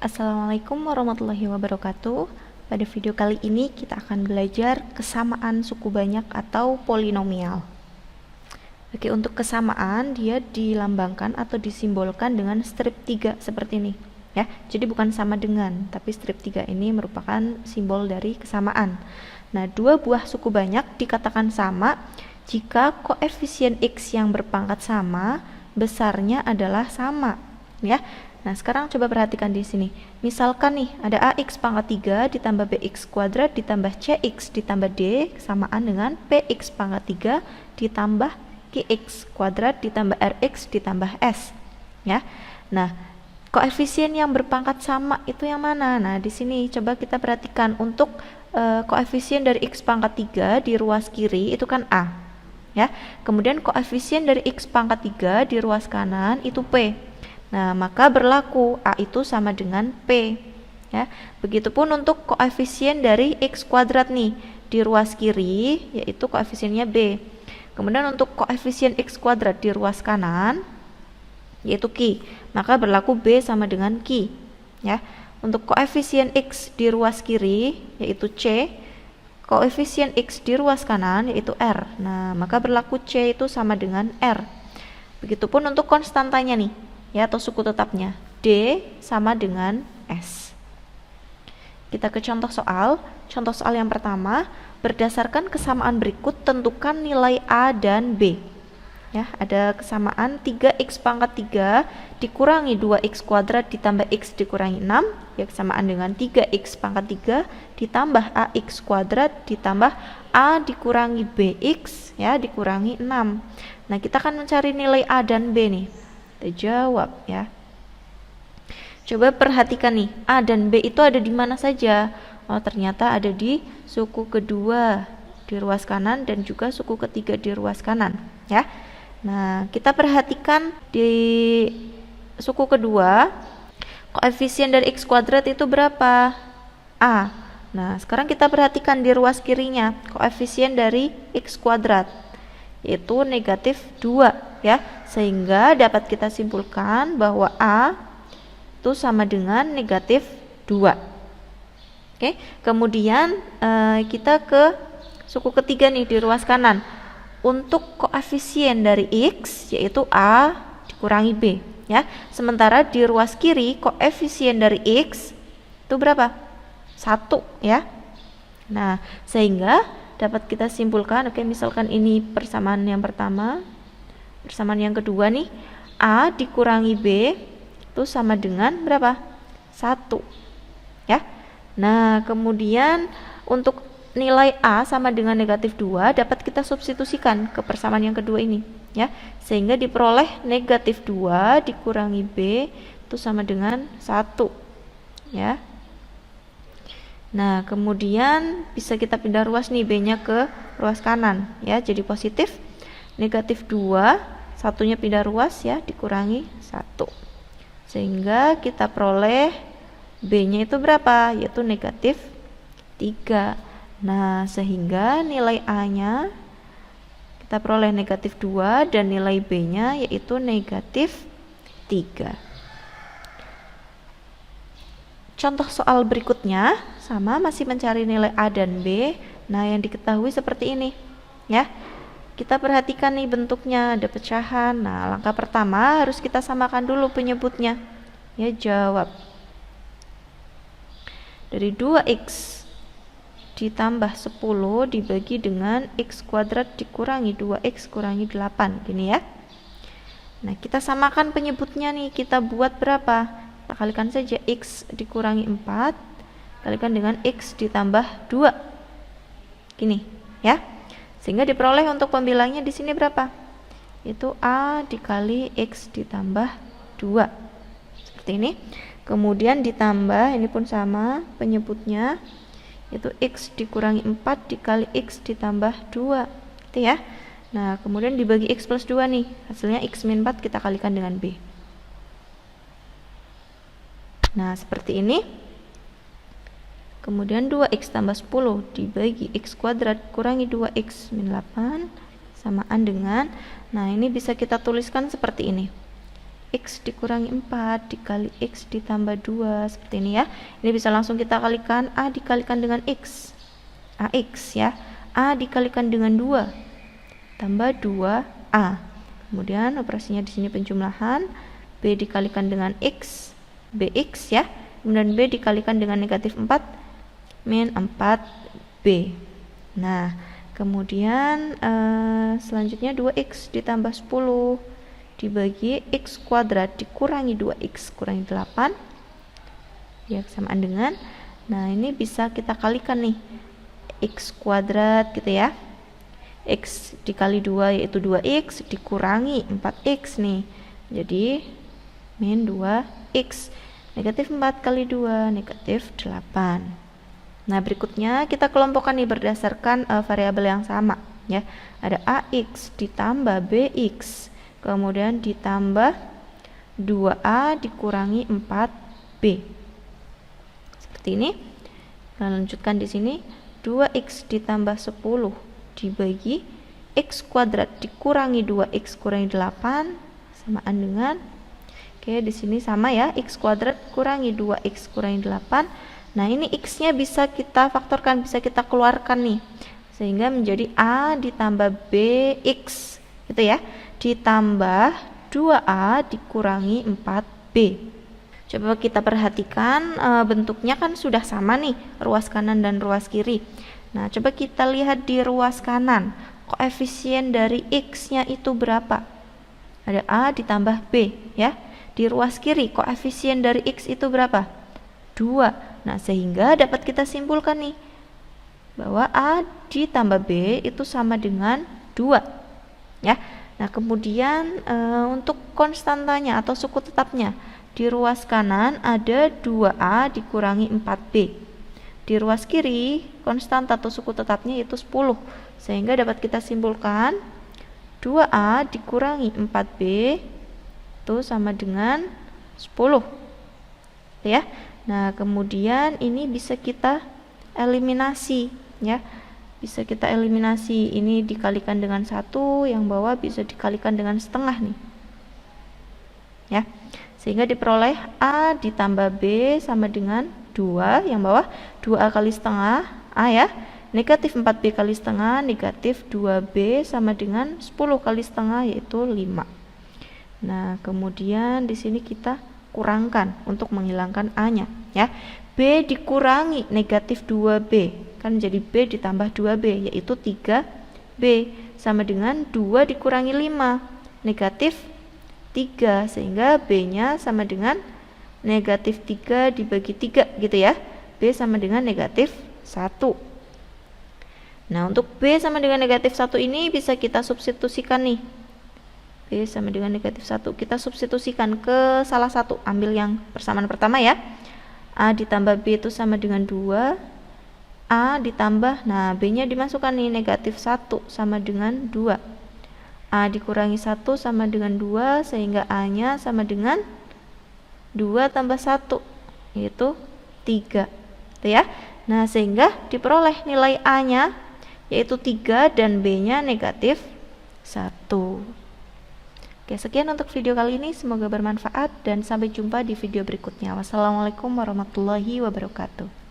Assalamualaikum warahmatullahi wabarakatuh. Pada video kali ini kita akan belajar kesamaan suku banyak atau polinomial. Oke, untuk kesamaan dia dilambangkan atau disimbolkan dengan strip 3 seperti ini ya. Jadi bukan sama dengan, tapi strip 3 ini merupakan simbol dari kesamaan. Nah, dua buah suku banyak dikatakan sama jika koefisien x yang berpangkat sama besarnya adalah sama ya. Nah, sekarang coba perhatikan di sini. Misalkan nih, ada ax pangkat 3 ditambah bx kuadrat ditambah cx ditambah d samaan dengan px pangkat 3 ditambah qx kuadrat ditambah rx ditambah s. Ya. Nah, koefisien yang berpangkat sama itu yang mana? Nah, di sini coba kita perhatikan untuk koefisien dari x pangkat 3 di ruas kiri itu kan a. Ya. Kemudian koefisien dari x pangkat 3 di ruas kanan itu p. Nah, maka berlaku A itu sama dengan P. Ya. Begitupun untuk koefisien dari X kuadrat nih di ruas kiri, yaitu koefisiennya B. Kemudian untuk koefisien X kuadrat di ruas kanan, yaitu Q, maka berlaku B sama dengan Q. Ya. Untuk koefisien X di ruas kiri, yaitu C, koefisien X di ruas kanan, yaitu R. Nah, maka berlaku C itu sama dengan R. Begitupun untuk konstantanya nih, ya, atau suku tetapnya D sama dengan S. Kita ke contoh soal. Contoh soal yang pertama, berdasarkan kesamaan berikut tentukan nilai A dan B. Ya, ada kesamaan 3x pangkat 3 dikurangi 2x kuadrat ditambah x dikurangi 6, ya, kesamaan dengan 3x pangkat 3 ditambah ax kuadrat ditambah a dikurangi bx, ya, dikurangi 6. Nah, kita akan mencari nilai A dan B nih. Jawab ya. Coba perhatikan nih, A dan B itu ada di mana saja? Oh, ternyata ada di suku kedua di ruas kanan dan juga suku ketiga di ruas kanan ya. Nah, kita perhatikan di suku kedua koefisien dari x kuadrat itu berapa? A. Nah, sekarang kita perhatikan di ruas kirinya koefisien dari x kuadrat yaitu negatif 2 ya, sehingga dapat kita simpulkan bahwa A itu sama dengan negatif 2. Oke, kemudian kita ke suku ketiga nih di ruas kanan. Untuk koefisien dari X yaitu A dikurangi B ya, sementara di ruas kiri koefisien dari X itu berapa? 1 ya. Nah, sehingga dapat kita simpulkan, oke, misalkan ini persamaan yang pertama, persamaan yang kedua nih, A dikurangi B itu sama dengan berapa? 1 ya. Nah, kemudian untuk nilai A sama dengan negatif 2 dapat kita substitusikan ke persamaan yang kedua ini ya, sehingga diperoleh negatif 2 dikurangi B itu sama dengan 1 ya. Nah, kemudian bisa kita pindah ruas nih, B-nya ke ruas kanan ya, jadi positif. Negatif 2, satunya pindah ruas ya, dikurangi 1. Sehingga kita peroleh B-nya itu berapa? Yaitu negatif 3. Nah, sehingga nilai A-nya kita peroleh negatif 2 dan nilai B-nya yaitu negatif 3. Contoh soal berikutnya sama, masih mencari nilai A dan B. Nah, yang diketahui seperti ini ya. Kita perhatikan nih bentuknya, ada pecahan. Nah, langkah pertama harus kita samakan dulu penyebutnya. Ya, jawab. Dari 2x ditambah 10 dibagi dengan x kuadrat dikurangi 2x kurangi 8, gini ya. Nah, kita samakan penyebutnya nih, kita buat berapa? Kita kalikan saja x dikurangi 4 kalikan dengan x ditambah 2, gini ya, sehingga diperoleh untuk pembilangnya di sini berapa? Itu a dikali x ditambah 2 seperti ini. Kemudian ditambah, ini pun sama penyebutnya, yaitu x dikurangi 4 dikali x ditambah 2 gitu ya. Nah, kemudian dibagi x plus 2 nih, hasilnya x min 4 kita kalikan dengan b. Nah, seperti ini. Kemudian 2x tambah 10 dibagi x kuadrat kurangi 2x min 8 samaan dengan, nah ini bisa kita tuliskan seperti ini. X dikurangi 4 dikali X ditambah 2, seperti ini ya. Ini bisa langsung kita kalikan, A dikalikan dengan X, AX ya. A dikalikan dengan 2 tambah 2A. Kemudian operasinya di sini penjumlahan, B dikalikan dengan X, BX ya. Kemudian B dikalikan dengan negatif 4, min 4B. Nah, kemudian selanjutnya 2X ditambah 10 dibagi X kuadrat dikurangi 2X kurangi 8 ya, kesamaan dengan, nah ini bisa kita kalikan nih, X kuadrat gitu ya, X dikali 2 yaitu 2X dikurangi 4X nih, jadi min 2X. Negatif 4 kali 2 negatif 8. Nah, berikutnya kita kelompokkan nih berdasarkan variabel yang sama ya. Ada AX ditambah BX, kemudian ditambah 2A dikurangi 4B. Seperti ini. Nah, lanjutkan di sini 2X ditambah 10 dibagi X kuadrat dikurangi 2X kurangi 8 samaan dengan, oke, di sini sama ya, X kuadrat kurangi 2X kurangi 8. Nah, ini X-nya bisa kita faktorkan, bisa kita keluarkan nih, sehingga menjadi A ditambah BX gitu ya, ditambah 2A dikurangi 4B. Coba kita perhatikan, bentuknya kan sudah sama nih, ruas kanan dan ruas kiri. Nah, coba kita lihat di ruas kanan, koefisien dari X-nya itu berapa? Ada A ditambah B ya. Di ruas kiri, koefisien dari X itu berapa? 2. Nah, sehingga dapat kita simpulkan nih, bahwa A ditambah B itu sama dengan 2 ya. Nah, kemudian untuk konstantanya atau suku tetapnya, di ruas kanan ada 2A dikurangi 4B. Di ruas kiri, konstanta atau suku tetapnya itu 10, sehingga dapat kita simpulkan 2A dikurangi 4B itu sama dengan 10 ya. Nah, kemudian ini bisa kita eliminasi ya. Bisa kita eliminasi, ini dikalikan dengan 1, yang bawah bisa dikalikan dengan setengah nih ya, sehingga diperoleh A ditambah B sama dengan 2, yang bawah 2A kali setengah A ya, negatif 4B kali setengah, negatif 2B sama dengan 10 kali setengah yaitu 5. Nah, kemudian di sini kita kurangkan untuk menghilangkan A-nya ya. B dikurangi negatif 2B, kan jadi B ditambah 2B yaitu 3B, sama dengan 2 dikurangi 5, negatif 3, sehingga B-nya sama dengan negatif 3 dibagi 3 gitu ya. B sama dengan negatif 1. Nah, untuk B sama dengan negatif 1 ini bisa kita substitusikan nih. B sama dengan negatif 1 kita substitusikan ke salah satu, ambil yang persamaan pertama ya. A ditambah B itu sama dengan 2, A ditambah, nah B-nya dimasukkan nih, negatif 1 sama dengan 2, A dikurangi 1 sama dengan 2, sehingga A-nya sama dengan 2 tambah 1 yaitu 3 gitu ya. Nah, sehingga diperoleh nilai A-nya yaitu 3 dan B-nya negatif 1. Oke, sekian untuk video kali ini, semoga bermanfaat dan sampai jumpa di video berikutnya. Wassalamualaikum warahmatullahi wabarakatuh.